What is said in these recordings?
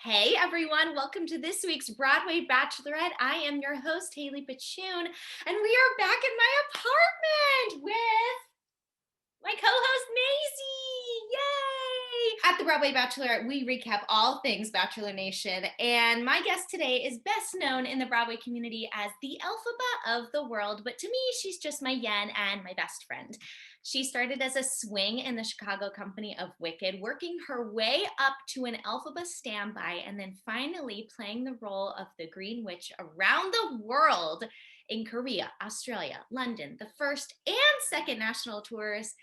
Hey everyone, welcome to this week's Broadway Bachelorette. I am your host, Hayley Podschun, and we are back in my apartment with my co-host, Maisie. Yay! At the Broadway Bachelorette, we recap all things Bachelor Nation, and my guest today is best known in the Broadway community as the Elphaba of the world, but to me, she's just my yen and my best friend. She started as a swing in the Chicago company of Wicked, working her way up to an Elphaba standby, and then finally playing the role of the Green Witch around the world in Korea, Australia, London, the first and second national tours,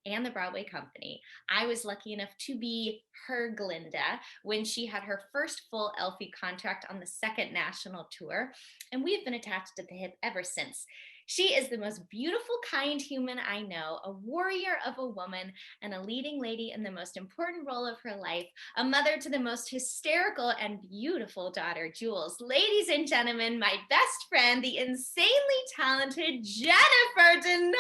and the Broadway company. I was lucky enough to be her Glinda when she had her first full Elfie contract on the second national tour, and we have been attached at the hip ever since. She is the most beautiful, kind human I know, a warrior of a woman, and a leading lady in the most important role of her life, a mother to the most hysterical and beautiful daughter, Jules. Ladies and gentlemen, my best friend, the insanely talented Jennifer Denoya.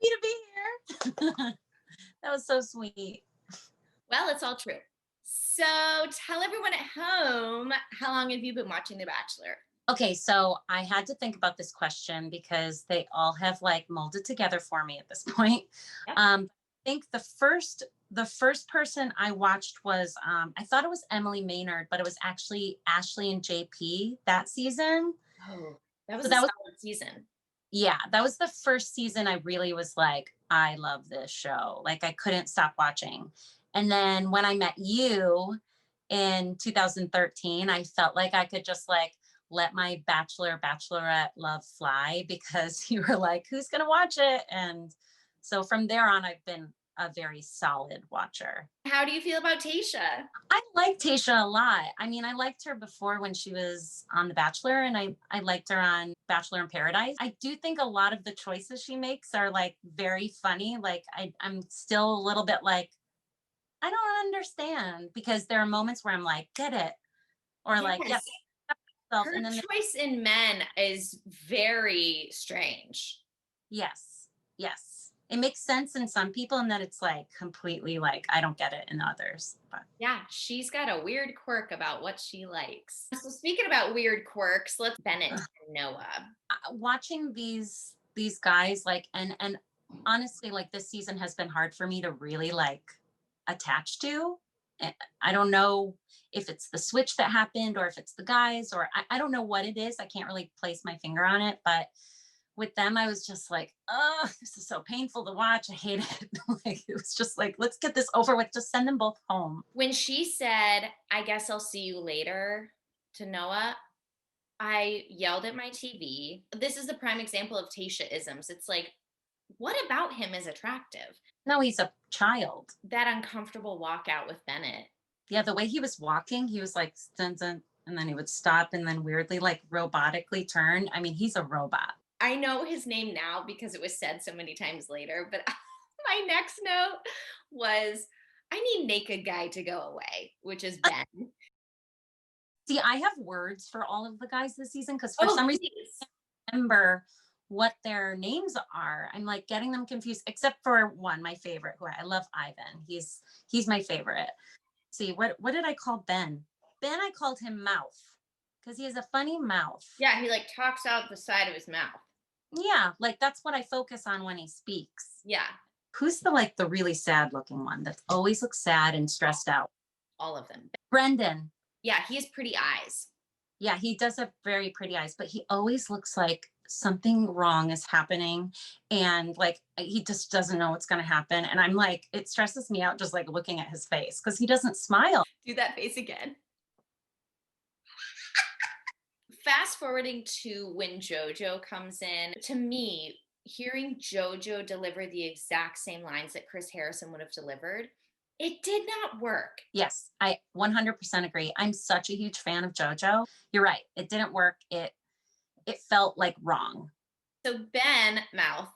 To be here. That was so sweet. Well, it's all true. So tell everyone at home, how long have you been watching The Bachelor? Okay, so I had to think about this question because they all have like molded together for me at this point. Yep. I think the first person I watched was I thought it was Emily Maynard, but it was actually Ashley and JP that season. Oh, that was So a that was solid season. yeah, that was the first season I really was like, I love this show. Like I couldn't stop watching. And then when I met you in 2013, I felt like I could just like let my bachelorette love fly because you were like, who's going to watch it? And so from there on, I've been a very solid watcher. How do you feel about Tayshia? I like Tasha a lot. I mean, I liked her before when she was on The Bachelor, and I liked her on Bachelor in Paradise. I do think a lot of the choices she makes are like very funny. Like I'm still a little bit like, I don't understand because there are moments where I'm like, get it. Or like, Yes. yep. Self. Her And then choice in men is very strange. yes, yes. It makes sense in some people, and then it's like completely like I don't get it in others. But Yeah, she's got a weird quirk about what she likes. So speaking about weird quirks, let's Bennett and Noah. watching these guys like and honestly like this season has been hard for me to really like attach to. I don't know if it's the switch that happened or if it's the guys or I don't know what it is. I can't really place my finger on it, but with them I was just like, oh, this is so painful to watch. I hate it. Like it was just like, let's get this over with, just send them both home. When she said, I guess I'll see you later to Noah, I yelled at my TV. This is the prime example of Tayshia isms. It's like, what about him is attractive? No, he's a child. That uncomfortable walkout with Bennett. Yeah, the way he was walking, he was like dun, dun, and then he would stop and then weirdly like robotically turn. I mean, he's a robot. I know his name now because it was said so many times later, but my next note was, I need naked guy to go away, which is Ben. See, I have words for all of the guys this season because for Oh, some reason please. I can't remember what their names are. I'm like getting them confused, except for one, my favorite, who I love, Ivan. He's my favorite. See, what did I call Ben? Ben, I called him Mouth because he has a funny mouth. Yeah, he like talks out the side of his mouth. Yeah, like that's what I focus on when he speaks. Yeah, Who's the really sad looking one that always looks sad and stressed out? all of them. Brendan. Yeah, he has pretty eyes. Yeah, he does have very pretty eyes, but he always looks like something wrong is happening and like he just doesn't know what's going to happen. And I'm like, it stresses me out just like looking at his face because he doesn't smile. Do that face again. Fast forwarding to when JoJo comes in, to me, hearing JoJo deliver the exact same lines that Chris Harrison would have delivered, it did not work. Yes, I 100% agree. I'm such a huge fan of JoJo. You're right. It didn't work. It felt like wrong. So Ben Mouth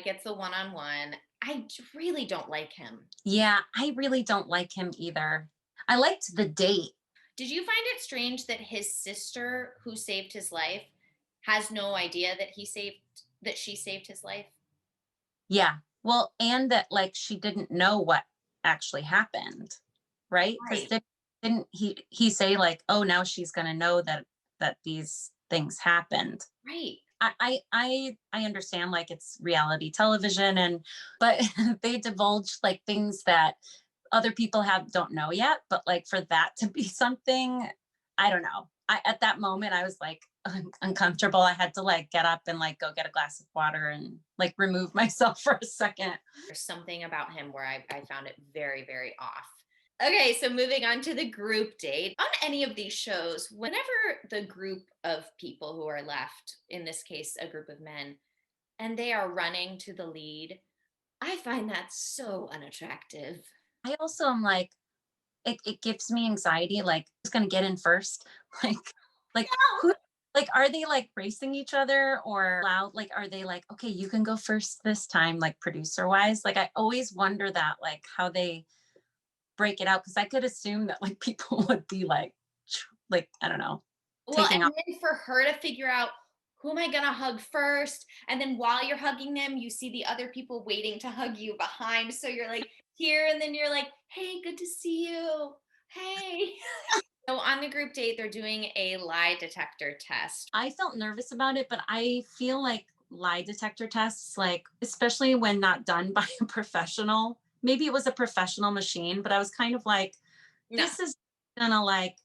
gets the one-on-one. I really don't like him. Yeah, I really don't like him either. I liked the date. Did you find it strange that his sister, who saved his life, has no idea that she saved his life? Yeah. Well, and that like she didn't know what actually happened, right? Because Right. didn't he say like, oh, now she's going to know that these things happened. Right. I understand like it's reality television, but they divulged like things that other people don't know yet. But like for that to be something, I don't know. At that moment I was like uncomfortable. I had to like get up and like go get a glass of water and like remove myself for a second. There's something about him where I found it very, very off. Okay, so moving on to the group date. On any of these shows, whenever the group of people who are left, in this case, a group of men, and they are running to the lead, I find that so unattractive. I also am like, it gives me anxiety, like who's gonna get in first? Like like who, like are they like racing each other or loud? Like are they like, okay, you can go first this time, like producer wise? Like I always wonder that, like how they break it out, because I could assume that like people would be like I don't know, Well, taking and off. then for her to figure out who am I gonna hug first? And then while you're hugging them, you see the other people waiting to hug you behind. So you're like here, and then you're like, hey, good to see you. Hey. So on the group date, they're doing a lie detector test. I felt nervous about it, but I feel like lie detector tests, like especially when not done by a professional, maybe it was a professional machine, but I was kind of like, No. this is gonna like,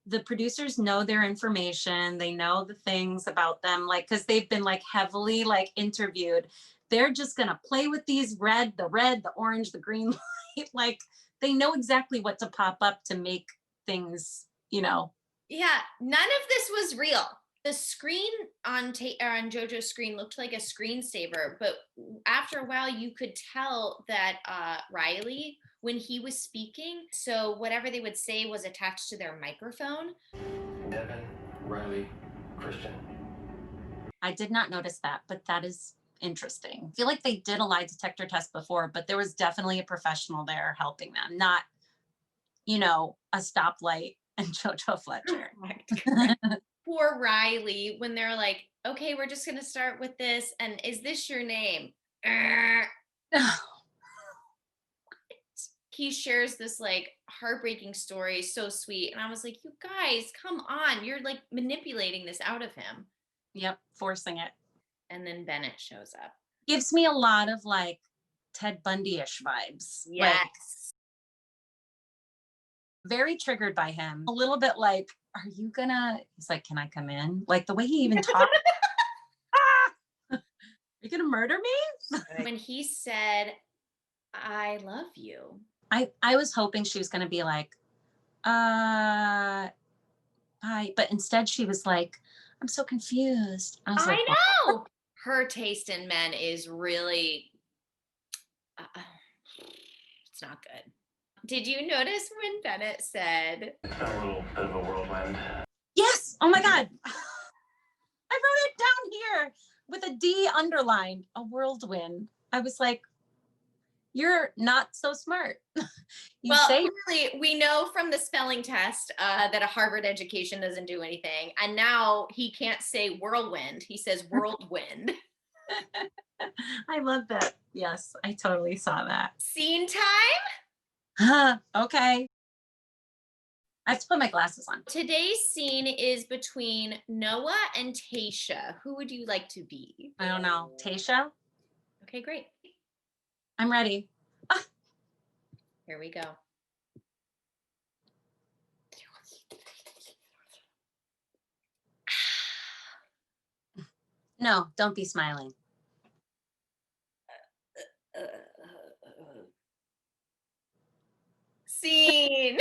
the producers know their information, they know the things about them, like because they've been like heavily like interviewed. They're just gonna play with these red, the orange, the green light. Like they know exactly what to pop up to make things, you know. Yeah, none of this was real. The screen on JoJo's screen looked like a screensaver, but after a while, you could tell that Riley, when he was speaking, so whatever they would say was attached to their microphone. Devin, Riley, Christian. I did not notice that, but that is interesting. I feel like they did a lie detector test before, but there was definitely a professional there helping them, not, a stoplight and JoJo Fletcher. Correct. Poor Riley, when they're like, okay, we're just going to start with this. And is this your name? He shares this like heartbreaking story, so sweet. And I was like, you guys, come on. You're like manipulating this out of him. Yep, forcing it. And then Bennett shows up. Gives me a lot of like Ted Bundy-ish vibes. Yes. Like very triggered by him. A little bit like, are you gonna, he's like, can I come in? Like the way he even talked. Are you gonna murder me? When he said, I love you. I was hoping she was gonna be like, hi. But instead she was like, I'm so confused. I was like, I know. Her taste in men is really, it's not good. Did you notice when Bennett said, It's been a little bit of a whirlwind. yes. Oh my God. I wrote it down here with a D underlined, a whirlwind. I was like, you're not so smart. clearly we know from the spelling test that a Harvard education doesn't do anything. And now he can't say whirlwind. He says whirlwind. I love that. Yes, I totally saw that. Scene time? Okay. I have to put my glasses on. Today's scene is between Noah and Tasha. Who would you like to be? I don't know. Tasha? Okay, great. I'm ready. Here we go. No, don't be smiling. Scene.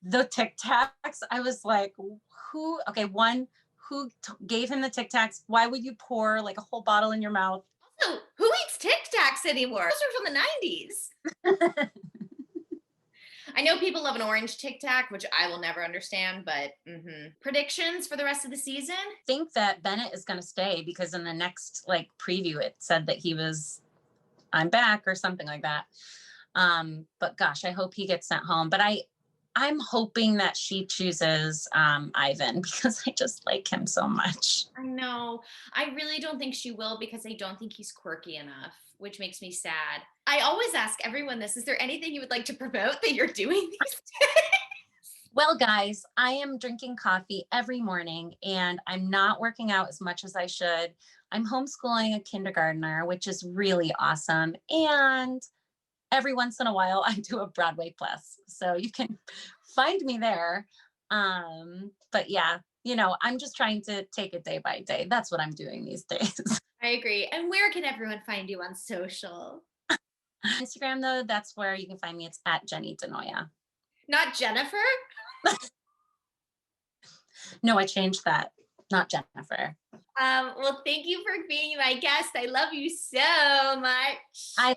The Tic Tacs, I was like, who? Okay, one, who gave him the Tic Tacs? Why would you pour like a whole bottle in your mouth? Also, who eats Tic Tacs anymore? Those are from the 90s. I know people love an orange Tic Tac, which I will never understand, but predictions for the rest of the season? I think that Bennett is going to stay because in the next like preview, it said that I'm back or something like that. But gosh, I hope he gets sent home. But I'm hoping that she chooses Ivan because I just like him so much. I know. I really don't think she will because I don't think he's quirky enough, which makes me sad. I always ask everyone this. Is there anything you would like to promote that you're doing these days? Well, guys, I am drinking coffee every morning and I'm not working out as much as I should. I'm homeschooling a kindergartner, which is really awesome. And every once in a while, I do a Broadway Plus. So you can find me there. But yeah, I'm just trying to take it day by day. That's what I'm doing these days. I agree. And where can everyone find you on social? Instagram, though, that's where you can find me. It's at Jenny Denoya. Not Jennifer? No, I changed that. Not Jennifer. Well, thank you for being my guest. I love you so much.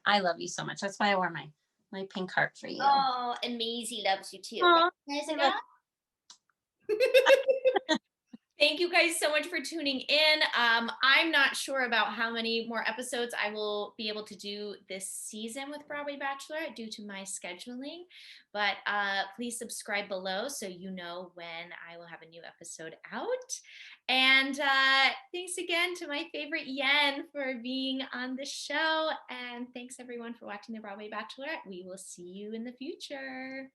I love you so much. That's why I wore my pink heart for you. Oh, and Maisie loves you too. Aw, Nice I enough? Thank you guys so much for tuning in. I'm not sure about how many more episodes I will be able to do this season with Broadway Bachelorette due to my scheduling, but please subscribe below so you know when I will have a new episode out. And thanks again to my favorite Yen for being on the show. And thanks everyone for watching the Broadway Bachelorette. We will see you in the future.